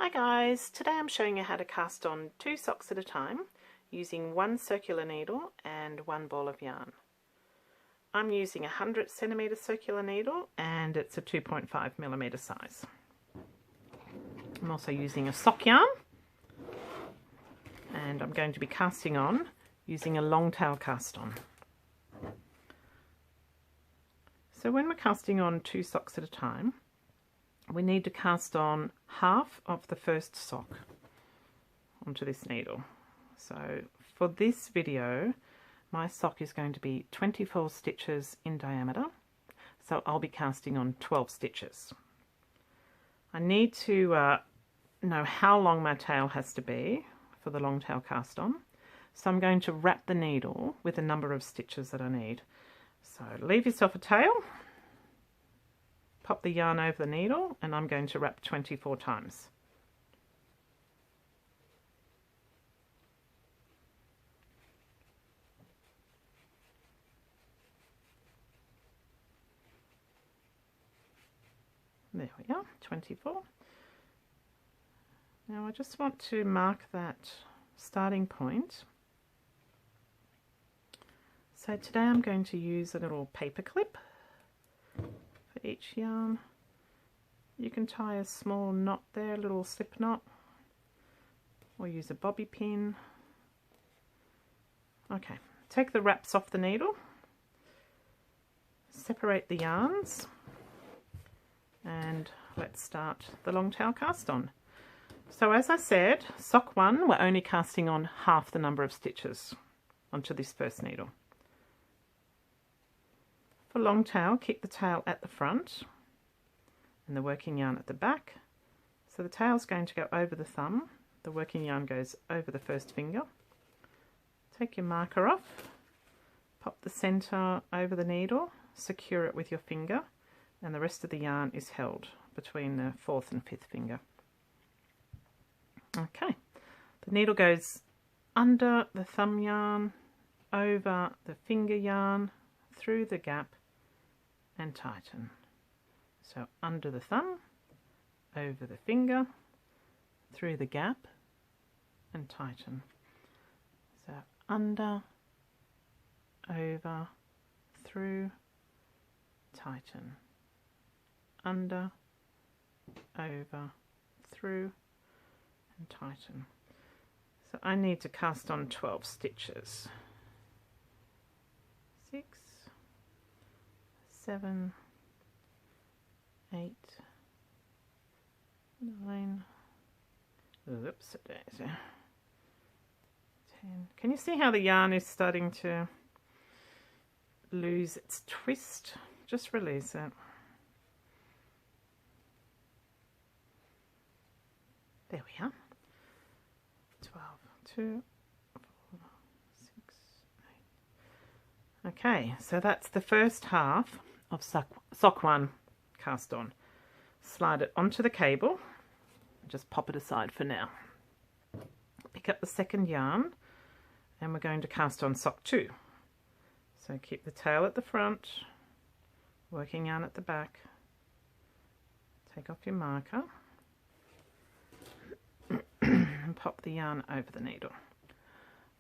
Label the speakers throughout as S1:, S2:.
S1: Hi guys, today I'm showing you how to cast on 2 socks at a time using 1 circular needle and 1 ball of yarn. I'm using a 100cm circular needle and it's a 2.5mm size. I'm also using a sock yarn and I'm going to be casting on using a long tail cast on. So when we're casting on 2 socks at a time, we need to cast on half of the first sock onto this needle. So for this video, my sock is going to be 24 stitches in diameter, so I'll be casting on 12 stitches. I need to know how long my tail has to be for the long tail cast on, so I'm going to wrap the needle with the number of stitches that I need. So leave yourself a tail. Pop the yarn over the needle and I'm going to wrap 24 times. There we are, 24. Now I just want to mark that starting point. So today I'm going to use a little paper clip for each yarn. You can tie a small knot there, a little slip knot, or use a bobby pin. Okay, take the wraps off the needle, separate the yarns, and let's start the long tail cast on. So as I said, sock 1, we're only casting on half the number of stitches onto this first needle. For long tail, keep the tail at the front and the working yarn at the back. So the tail's going to go over the thumb, the working yarn goes over the first finger. Take your marker off, pop the centre over the needle, secure it with your finger, and the rest of the yarn is held between the 4th and 5th finger. Okay, the needle goes under the thumb yarn, over the finger yarn, through the gap and tighten. So under the thumb, over the finger, through the gap and tighten. So under, over, through, tighten. Under, over, through and tighten. So I need to cast on 12 stitches. 6, 7, 8, 9, oops, 10. Can you see how the yarn is starting to lose its twist? Just release it. There we are. 12, 2, 4, 6, 8. Okay, so that's the first half of sock 1 cast on. Slide it onto the cable, just pop it aside for now. Pick up the second yarn and we're going to cast on sock 2. So keep the tail at the front, working yarn at the back, take off your marker and pop the yarn over the needle.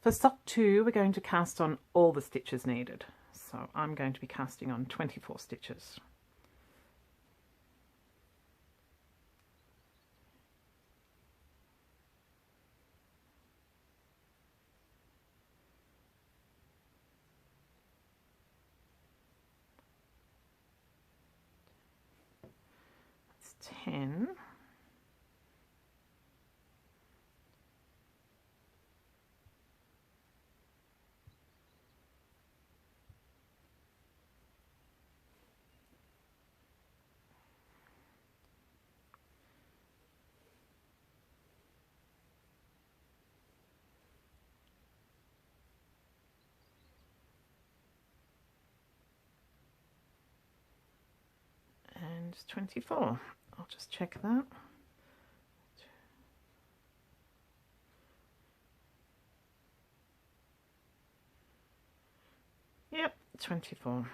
S1: For sock 2 we're going to cast on all the stitches needed, so I'm going to be casting on 24 stitches. That's 10. And 24. I'll just check that. Yep, 24.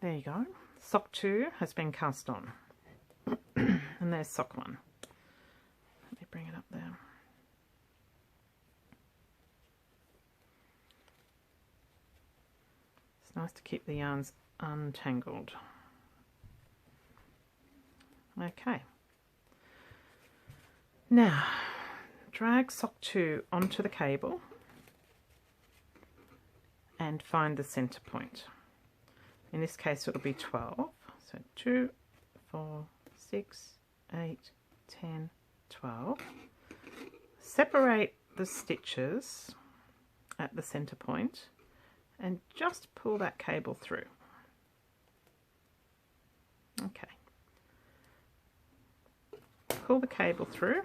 S1: There you go. Sock 2 has been cast on. And there's sock 1. bring it up there. It's nice to keep the yarns untangled. Okay. Now, drag sock 2 onto the cable and find the center point. In this case it'll be 12. So 2, 4, 6, 8, 10, 12. Separate the stitches at the center point and just pull that cable through. Okay. Pull the cable through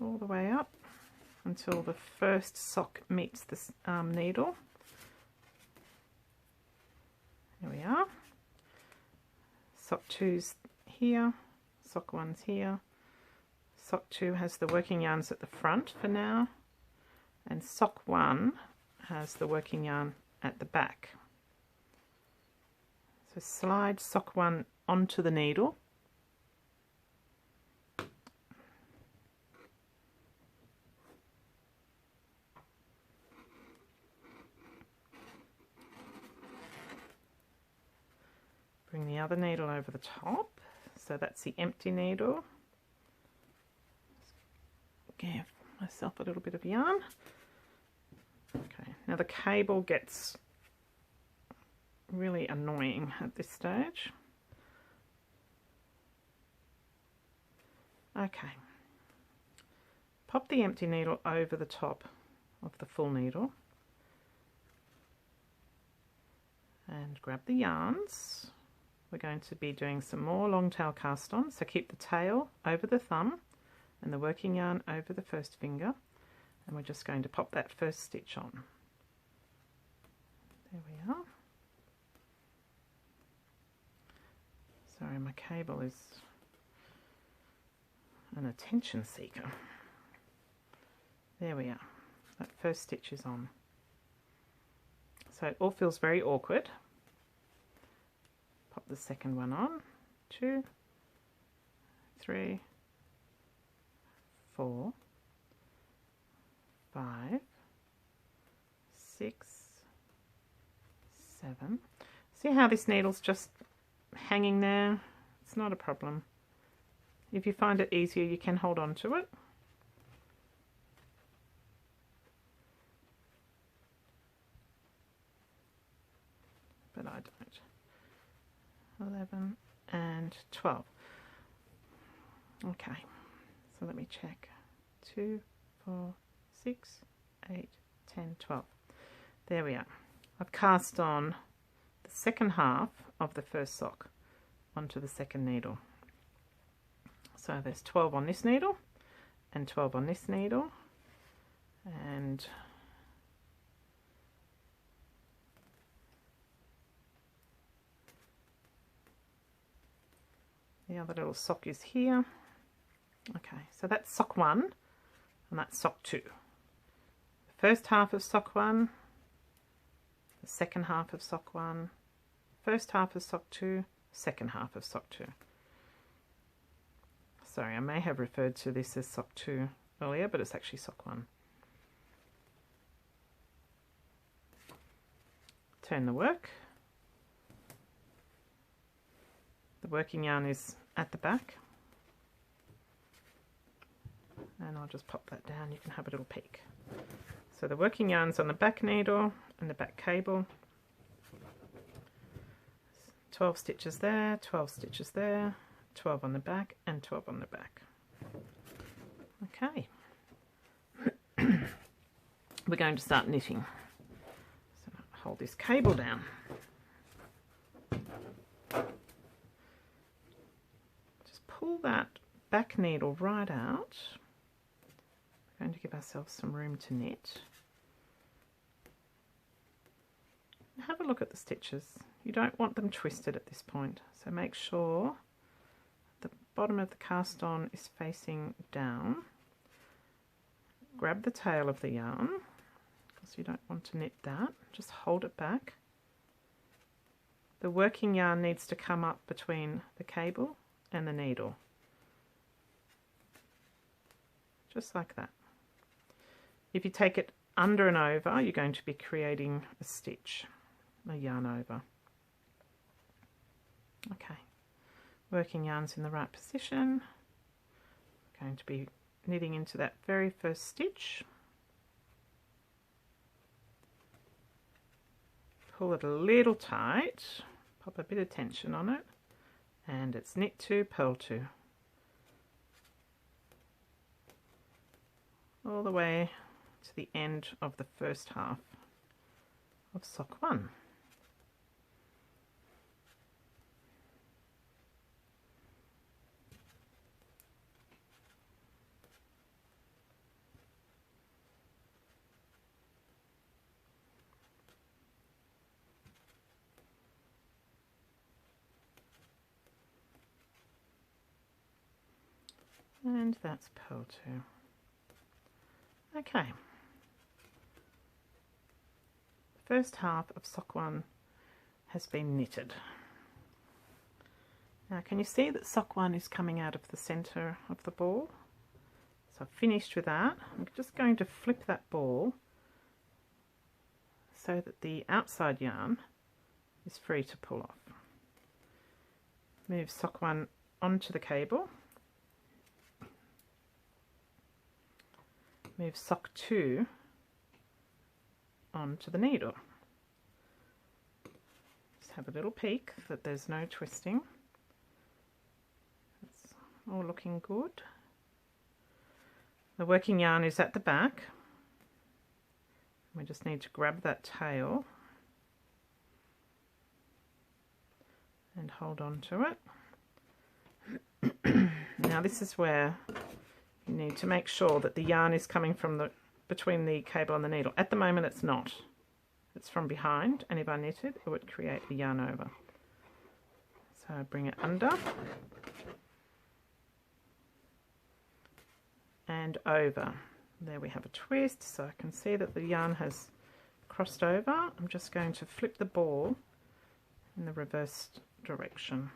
S1: all the way up until the first sock meets the needle. Here we are. Sock 2's here, sock 1's here. Sock 2 has the working yarns at the front for now, and sock 1 has the working yarn at the back. So slide sock 1 onto the needle. Bring the other needle over the top, so that's the empty needle. Give myself a little bit of yarn. Okay, now the cable gets really annoying at this stage. Okay, pop the empty needle over the top of the full needle and grab the yarns. We're going to be doing some more long tail cast on, so keep the tail over the thumb and the working yarn over the first finger, and we're just going to pop that first stitch on. There we are. Sorry, my cable is an attention seeker. There we are. That first stitch is on. So it all feels very awkward. Pop the second one on. 2, 3, 4, 5, 6, 7. See how this needle's just hanging there? It's not a problem. If you find it easier, you can hold on to it. But I don't. 11 and 12. Okay, so let me check. 2, 4, 6, 8, 10, 12. There we are. I've cast on the second half of the first sock onto the second needle. So there's 12 on this needle and 12 on this needle, and the other little sock is here. Okay, so that's sock 1 and that's sock 2. The first half of sock 1, the second half of sock 1, first half of sock 2, second half of sock 2. Sorry, I may have referred to this as sock 2 earlier, but it's actually sock 1. Turn the work. The working yarn is at the back, and I'll just pop that down. You can have a little peek. So the working yarn's on the back needle and the back cable. 12 stitches there, 12 stitches there, 12 on the back and 12 on the back. Okay. We're going to start knitting. So hold this cable down. Pull that back needle right out. We're going to give ourselves some room to knit. Have a look at the stitches. You don't want them twisted at this point, so make sure the bottom of the cast on is facing down. Grab the tail of the yarn, because you don't want to knit that. Just hold it back. The working yarn needs to come up between the cable and the needle. just like that. If you take it under and over, you're going to be creating a stitch, a yarn over. Okay, working yarns in the right position. We're going to be knitting into that very first stitch. Pull it a little tight, pop a bit of tension on it, and it's knit 2, purl 2. All the way to the end of the first half of sock 1. And that's purl 2. Okay. The first half of sock 1 has been knitted. Now can you see that sock 1 is coming out of the centre of the ball? So I've finished with that. I'm just going to flip that ball so that the outside yarn is free to pull off. Move sock 1 onto the cable. Move sock 2 onto the needle. Just have a little peek that there's no twisting. It's all looking good. The working yarn is at the back. We just need to grab that tail and hold on to it. Now this is where you need to make sure that the yarn is coming from between the cable and the needle. At the moment it's not. It's from behind, and if I knitted it would create a yarn over. So I bring it under and over. There we have a twist, so I can see that the yarn has crossed over. I'm just going to flip the ball in the reversed direction.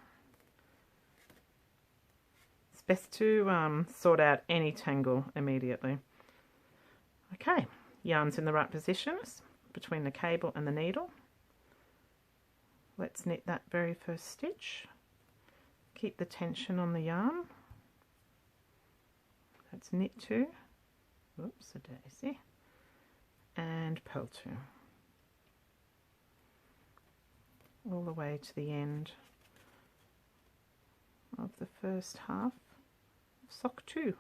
S1: Best to sort out any tangle immediately. Okay, yarn's in the right positions between the cable and the needle. Let's knit that very first stitch. Keep the tension on the yarn. That's knit 2. Oops, a daisy. And purl 2. All the way to the end of the first half. Sock 2.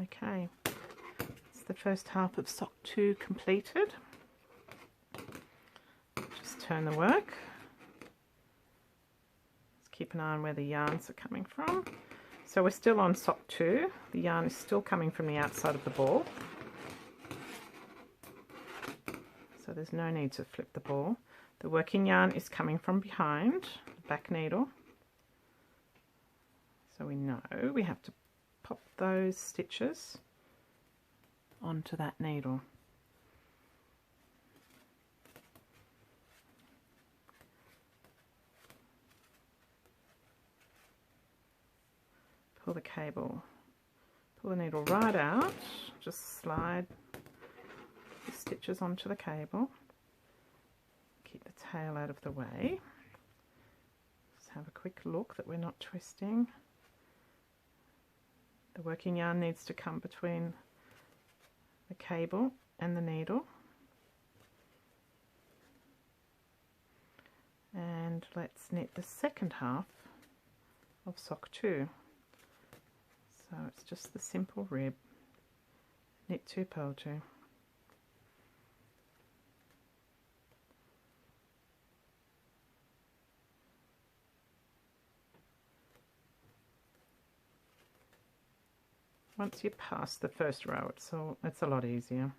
S1: Okay, it's the first half of sock 2 completed. Just turn the work. Just keep an eye on where the yarns are coming from. So we're still on sock 2. The yarn is still coming from the outside of the ball. So there's no need to flip the ball. The working yarn is coming from behind the back needle. So we know we have to pop those stitches onto that needle. Pull the cable, pull the needle right out, just slide the stitches onto the cable, keep the tail out of the way. Just have a quick look that we're not twisting. The working yarn needs to come between the cable and the needle. And let's knit the second half of sock 2. So it's just the simple rib. Knit 2, purl 2. Once you pass the first row, it's a lot easier.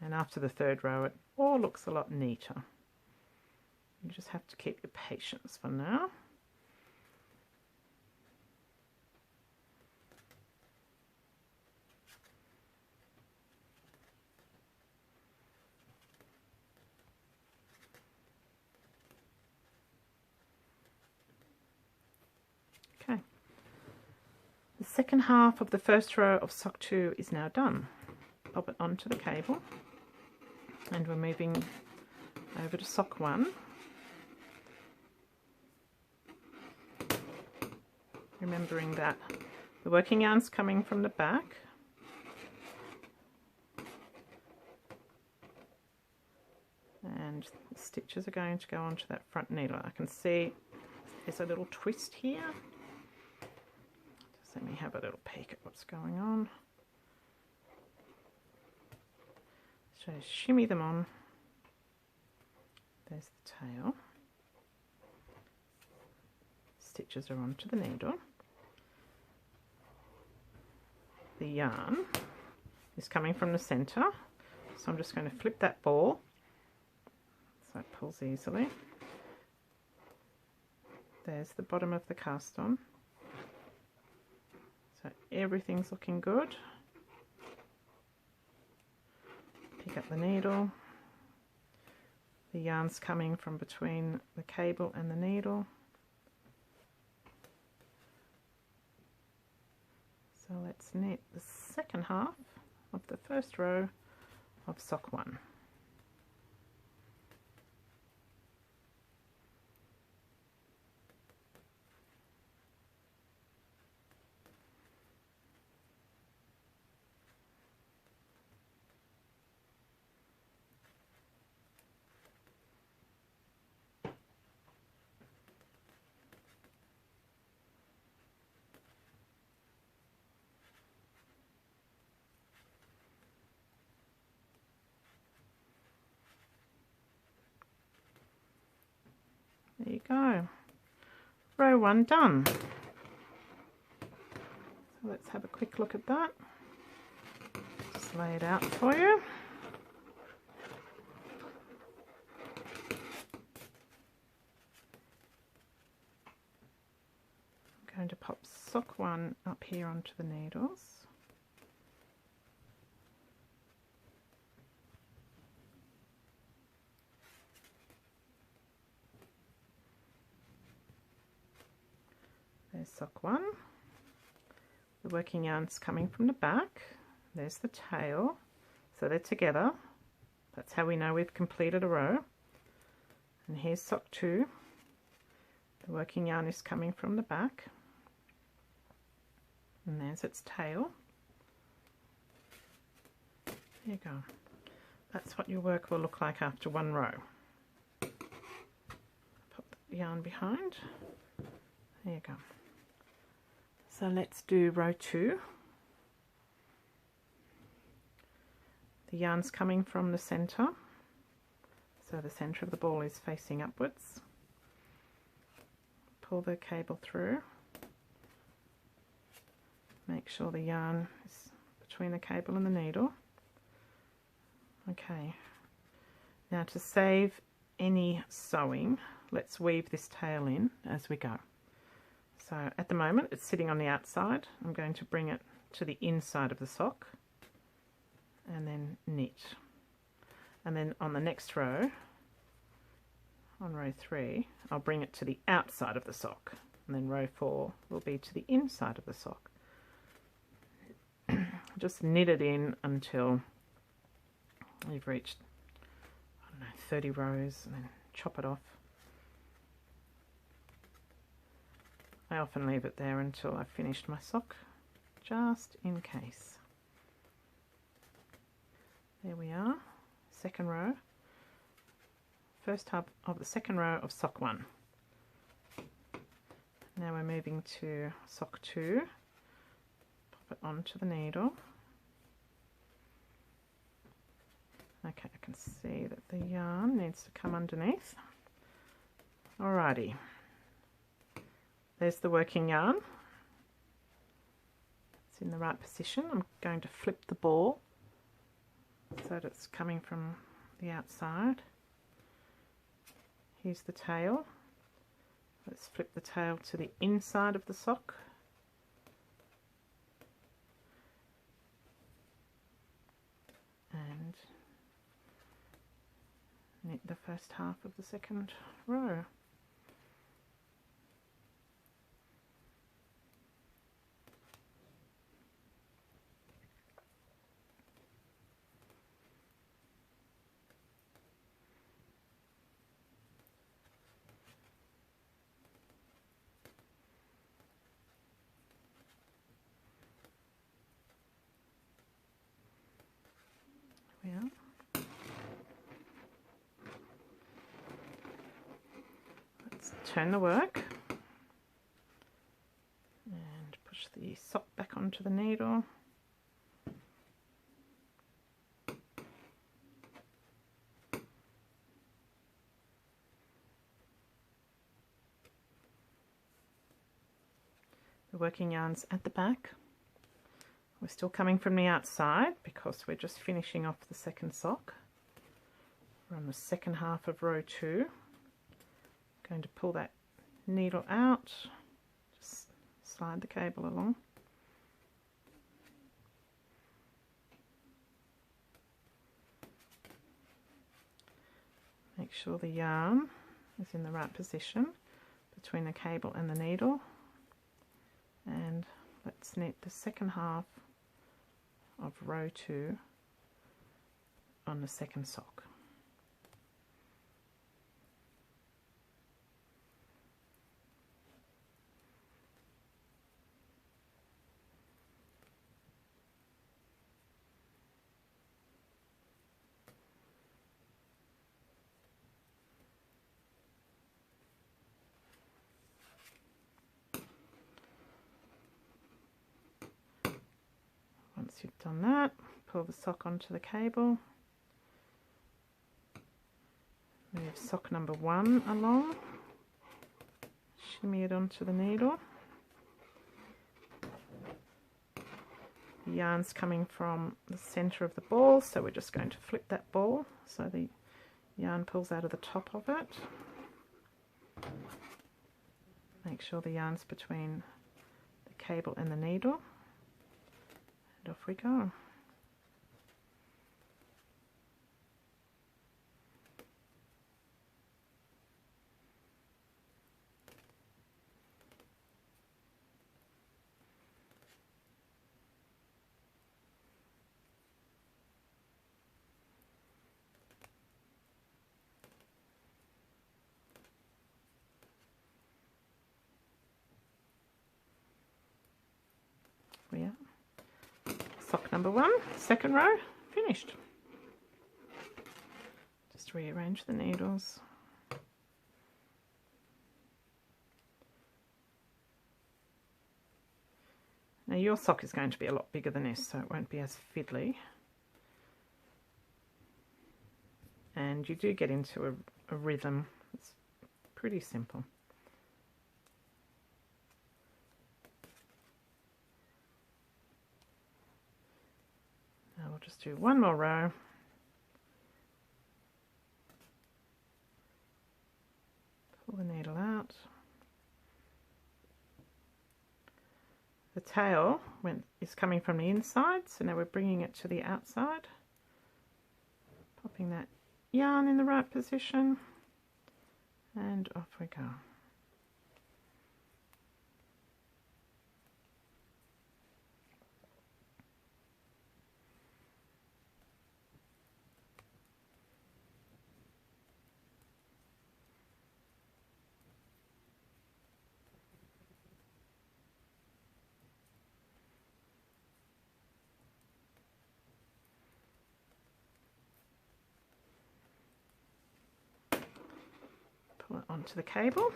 S1: And after the third row, it all looks a lot neater. You just have to keep your patience for now. Okay. The second half of the first row of sock 2 is now done. Pop it onto the cable, and we're moving over to sock 1. Remembering that the working yarn's coming from the back, and the stitches are going to go onto that front needle. I can see there's a little twist here. Just let me have a little peek at what's going on. So shimmy them on. There's the tail. Stitches are onto the needle. The yarn is coming from the center, so I'm just going to flip that ball so it pulls easily. There's the bottom of the cast on. So everything's looking good. Pick up the needle. The yarn's coming from between the cable and the needle. So let's knit the second half of the first row of sock 1. There you go. Row 1 done. So let's have a quick look at that. Just lay it out for you. I'm going to pop sock 1 up here onto the needles. There's sock 1. The working yarn's coming from the back. There's the tail. So they're together. That's how we know we've completed a row. And here's sock 2. The working yarn is coming from the back. And there's its tail. There you go. That's what your work will look like after one row. Pop the yarn behind. There you go. So let's do row 2. The yarn's coming from the center, so the center of the ball is facing upwards. Pull the cable through. Make sure the yarn is between the cable and the needle. Okay, now to save any sewing, let's weave this tail in as we go. So at the moment it's sitting on the outside. I'm going to bring it to the inside of the sock and then knit. And then on the next row, on row 3, I'll bring it to the outside of the sock. And then row 4 will be to the inside of the sock. Just knit it in until you've reached, I don't know, 30 rows, and then chop it off. I often leave it there until I've finished my sock, just in case. There we are, second row, first half of the second row of sock 1. Now we're moving to sock 2, pop it onto the needle. Okay, I can see that the yarn needs to come underneath. Alrighty, there's the working yarn. It's in the right position. I'm going to flip the ball so that it's coming from the outside. Here's the tail. Let's flip the tail to the inside of the sock. And knit the first half of the second row. Yeah. Let's turn the work and push the sock back onto the needle. The working yarn's at the back. We're still coming from the outside because we're just finishing off the second sock. We're on the second half of row 2. Going to pull that needle out, just slide the cable along. Make sure the yarn is in the right position between the cable and the needle, and let's knit the second half of row 2 on the second sock. Once you've done that, pull the sock onto the cable, move sock number 1 along, shimmy it onto the needle. The yarn's coming from the centre of the ball, so we're just going to flip that ball so the yarn pulls out of the top of it. Make sure the yarn's between the cable and the needle. And off we go. We are. Sock number 1, second row, finished. Just rearrange the needles. Now your sock is going to be a lot bigger than this, so it won't be as fiddly. And you do get into a rhythm. It's pretty simple. Now we'll just do one more row. Pull the needle out. The tail is coming from the inside, so now we're bringing it to the outside. Popping that yarn in the right position, and off we go. Pull it onto the cable.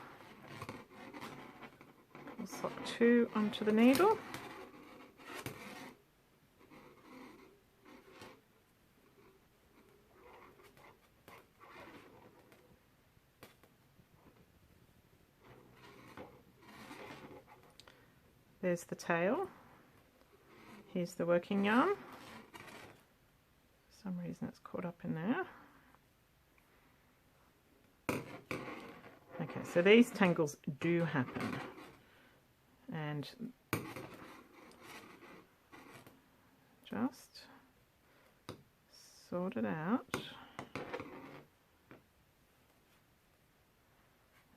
S1: Pull sock 2 onto the needle. There's the tail. Here's the working yarn. For some reason it's caught up in there. Okay, so these tangles do happen, and just sort it out.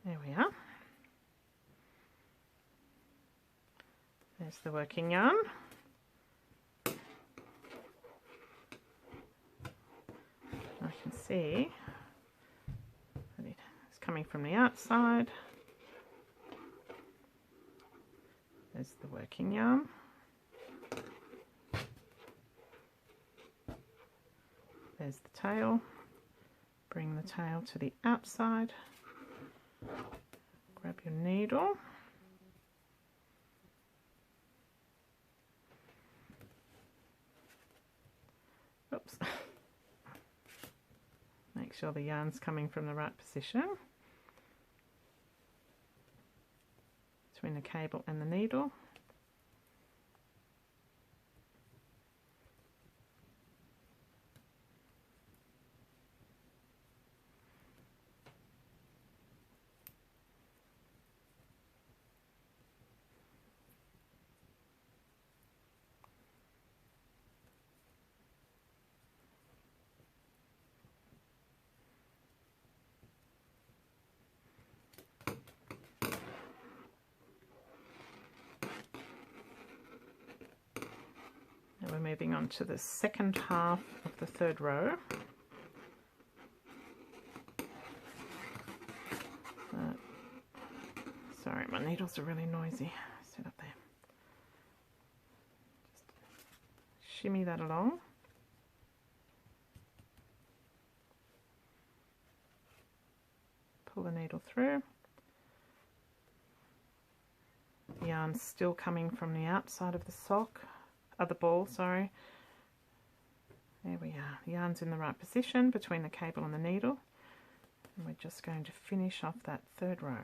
S1: There we are. There's the working yarn. I can see that it's coming from the outside. There's the working yarn. There's the tail. Bring the tail to the outside. Grab your needle. Oops. Make sure the yarn's coming from the right position between the cable and the needle. We're moving on to the second half of the third row. Sorry, my needles are really noisy. Sit up there. Just shimmy that along. Pull the needle through. The yarn's still coming from the outside of the sock. The ball, sorry. There we are. The yarn's in the right position between the cable and the needle. And we're just going to finish off that third row.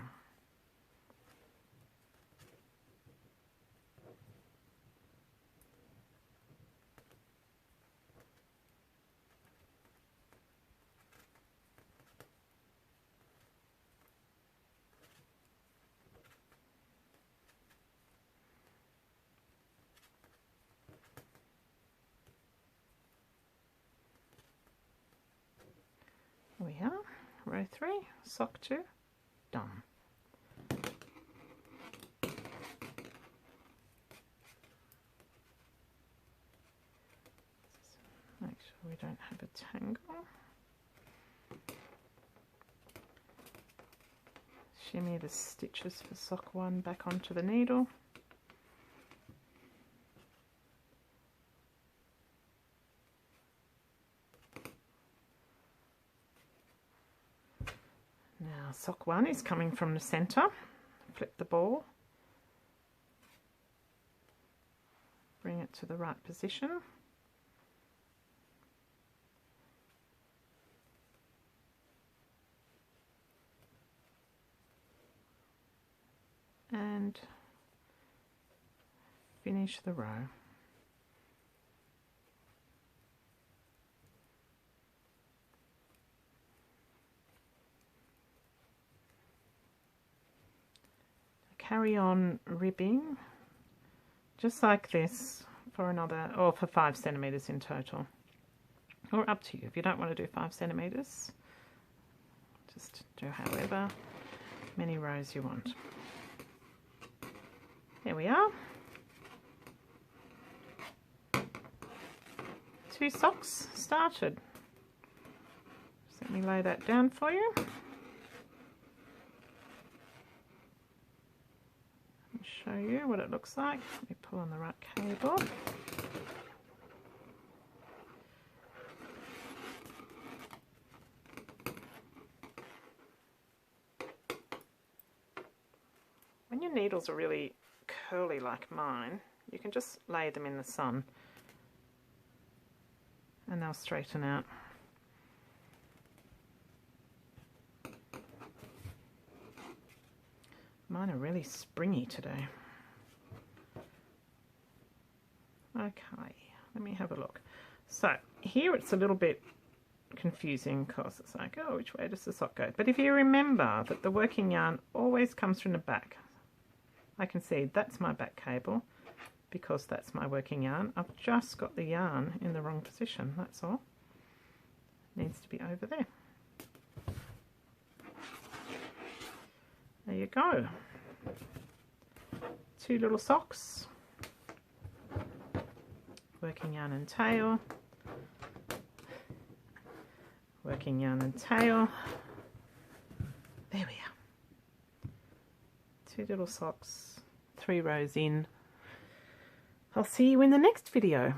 S1: Here we are, row 3, sock 2, done. Make sure we don't have a tangle. Shimmy the stitches for sock 1 back onto the needle. Now sock 1 is coming from the centre. Flip the ball. Bring it to the right position. And finish the row. Carry on ribbing just like this for another, or for 5 centimeters in total, or up to you. If you don't want to do 5 centimeters, just do however many rows you want. There we are. 2 socks started. Just let me lay that down for you. Show you what it looks like. Let me pull on the right cable. When your needles are really curly like mine, you can just lay them in the sun and they'll straighten out. Mine are really springy today. Okay, let me have a look. So here it's a little bit confusing because it's like, oh, which way does the sock go? But if you remember that the working yarn always comes from the back, I can see that's my back cable because that's my working yarn. I've just got the yarn in the wrong position, that's all. It needs to be over there. There you go. 2 little socks, working yarn and tail, working yarn and tail. There we are. 2 little socks, 3 rows in. I'll see you in the next video.